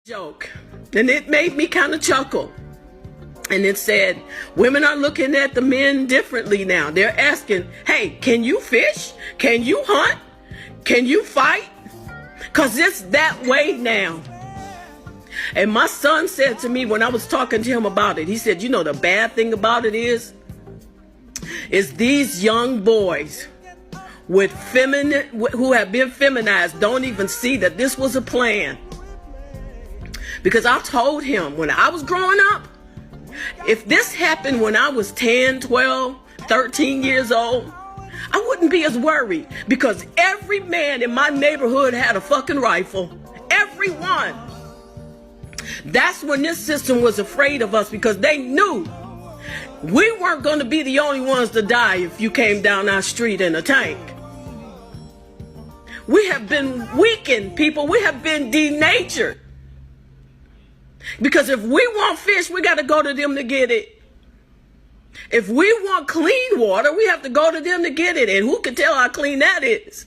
joke, and it made me kind of chuckle. And it said, women are looking at the men differently now. They're asking, hey, can you fish? Can you hunt? Can you fight? Because it's that way now. And my son said to me when I was talking to him about it, he said, you know, the bad thing about it is these young boys with who have been feminized don't even see that this was a plan. Because I told him when I was growing up, if this happened when I was 10, 12, 13 years old, I wouldn't be as worried, because every man in my neighborhood had a fucking rifle. Everyone. That's when this system was afraid of us, because they knew we weren't going to be the only ones to die if you came down our street in a tank. We have been weakened, people. We have been denatured. Because if we want fish, we got to go to them to get it. If we want clean water, we have to go to them to get it. And who can tell how clean that is?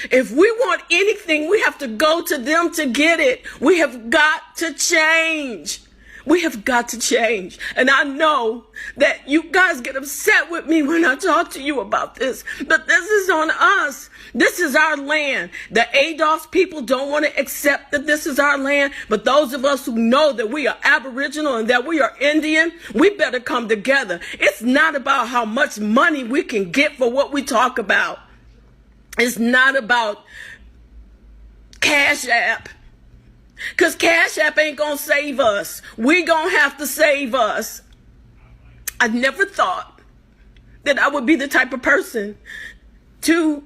If we want anything, we have to go to them to get it. We have got to change. We have got to change. And I know that you guys get upset with me when I talk to you about this, but this is on us. This is our land. The ADOS people don't want to accept that this is our land, but those of us who know that we are Aboriginal and that we are Indian, we better come together. It's not about how much money we can get for what we talk about. It's not about Cash App. Because Cash App ain't going to save us. We going to have to save us. I never thought that I would be the type of person to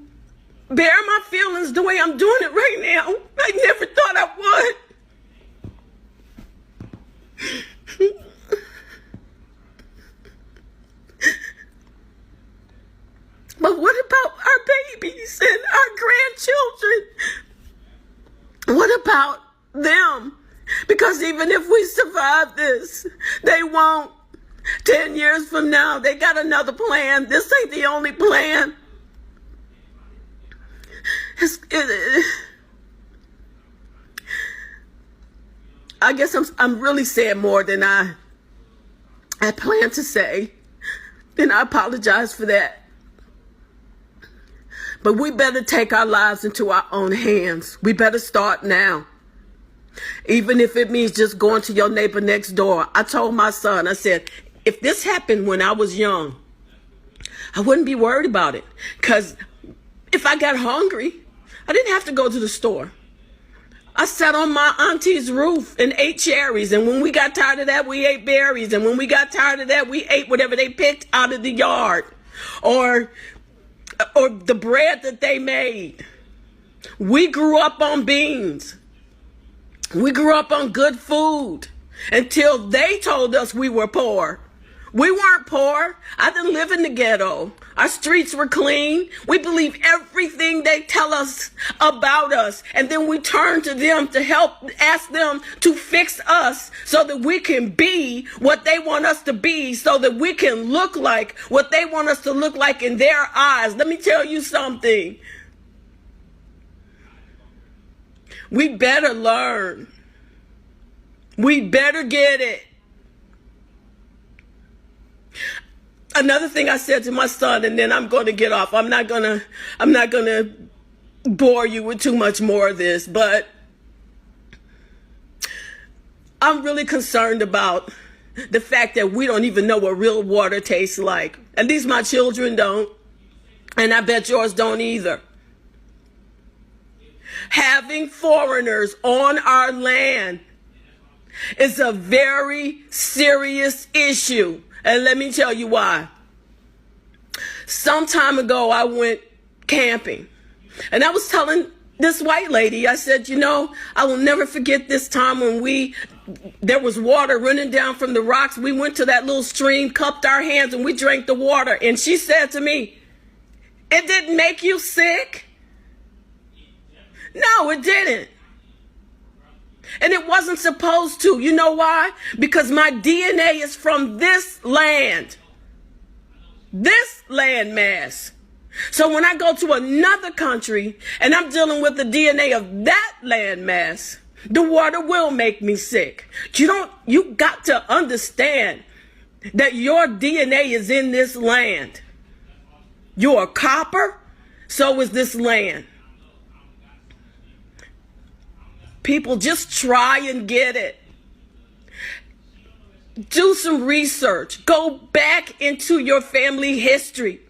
bear my feelings the way I'm doing it right now. I never thought I would. But what about our babies and our grandchildren? What about them? Because even if we survive this, they won't. 10 years from now, they got another plan. This ain't the only plan. I guess I'm really saying more than I planned to say, and I apologize for that. But we better take our lives into our own hands. We better start now. Even if it means just going to your neighbor next door. I told my son, I said, if this happened when I was young, I wouldn't be worried about it. Because if I got hungry, I didn't have to go to the store. I sat on my auntie's roof and ate cherries. And when we got tired of that, we ate berries. And when we got tired of that, we ate whatever they picked out of the yard. Or the bread that they made. We grew up on beans. We grew up on good food until they told us we were poor. We weren't poor. I didn't live in the ghetto. Our streets were clean. We believe everything they tell us about us. And then we turn to them to help, ask them to fix us so that we can be what they want us to be, so that we can look like what they want us to look like in their eyes. Let me tell you something. We better learn. We better get it. Another thing I said to my son, and then I'm going to get off. I'm not going to bore you with too much more of this, but I'm really concerned about the fact that we don't even know what real water tastes like. At least my children don't, and I bet yours don't either. Having foreigners on our land is a very serious issue. And let me tell you why. Some time ago, I went camping. And I was telling this white lady, I said, you know, I will never forget this time when there was water running down from the rocks. We went to that little stream, cupped our hands, and we drank the water. And she said to me, it didn't make you sick? No, it didn't. And it wasn't supposed to. You know why? Because my DNA is from this land. This landmass. So when I go to another country and I'm dealing with the DNA of that landmass, the water will make me sick. You got to understand that your DNA is in this land. You're copper, so is this land. People, just try and get it. Do some research. Go back into your family history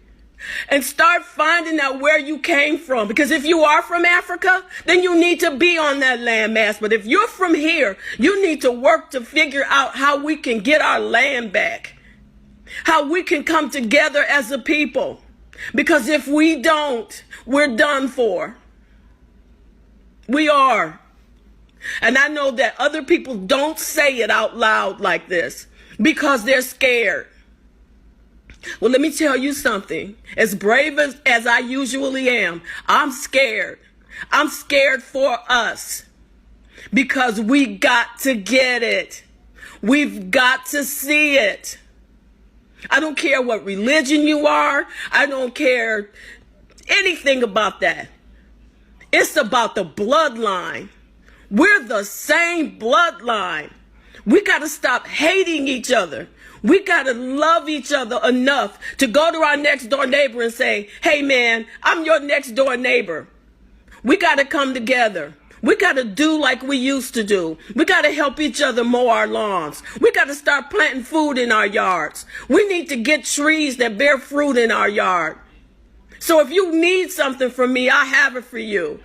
and start finding out where you came from. Because if you are from Africa, then you need to be on that landmass. But if you're from here, you need to work to figure out how we can get our land back, how we can come together as a people. Because if we don't, we're done for. We are. And I know that other people don't say it out loud like this because they're scared. Well, let me tell you something. As brave as I usually am, I'm scared. I'm scared for us because we got to get it. We've got to see it. I don't care what religion you are. I don't care anything about that. It's about the bloodline. We're the same bloodline. We got to stop hating each other. We got to love each other enough to go to our next door neighbor and say, hey man, I'm your next door neighbor. We got to come together. We got to do like we used to do. We got to help each other mow our lawns. We got to start planting food in our yards. We need to get trees that bear fruit in our yard. So if you need something from me, I have it for you.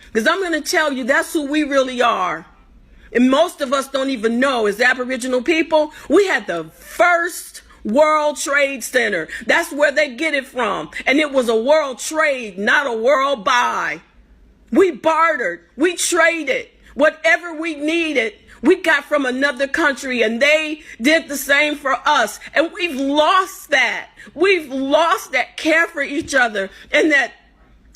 Because I'm going to tell you, that's who we really are. And most of us don't even know, as Aboriginal people, we had the first World Trade Center. That's where they get it from. And it was a world trade, not a world buy. We bartered. We traded. Whatever we needed, we got from another country, and they did the same for us. And we've lost that. We've lost that care for each other and that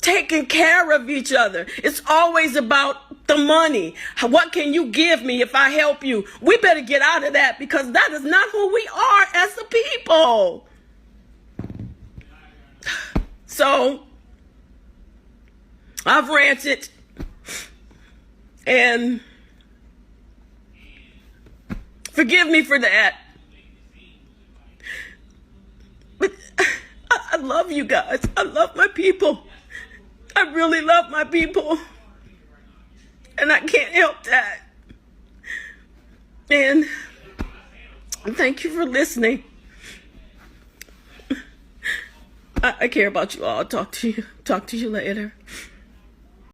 taking care of each other. It's always about the money. What can you give me if I help you? We better get out of that because that is not who we are as a people. So I've ranted and forgive me for that. But I love you guys. I love my people. I really love my people, and I can't help that. And thank you for listening. I care about you all. Talk to you later.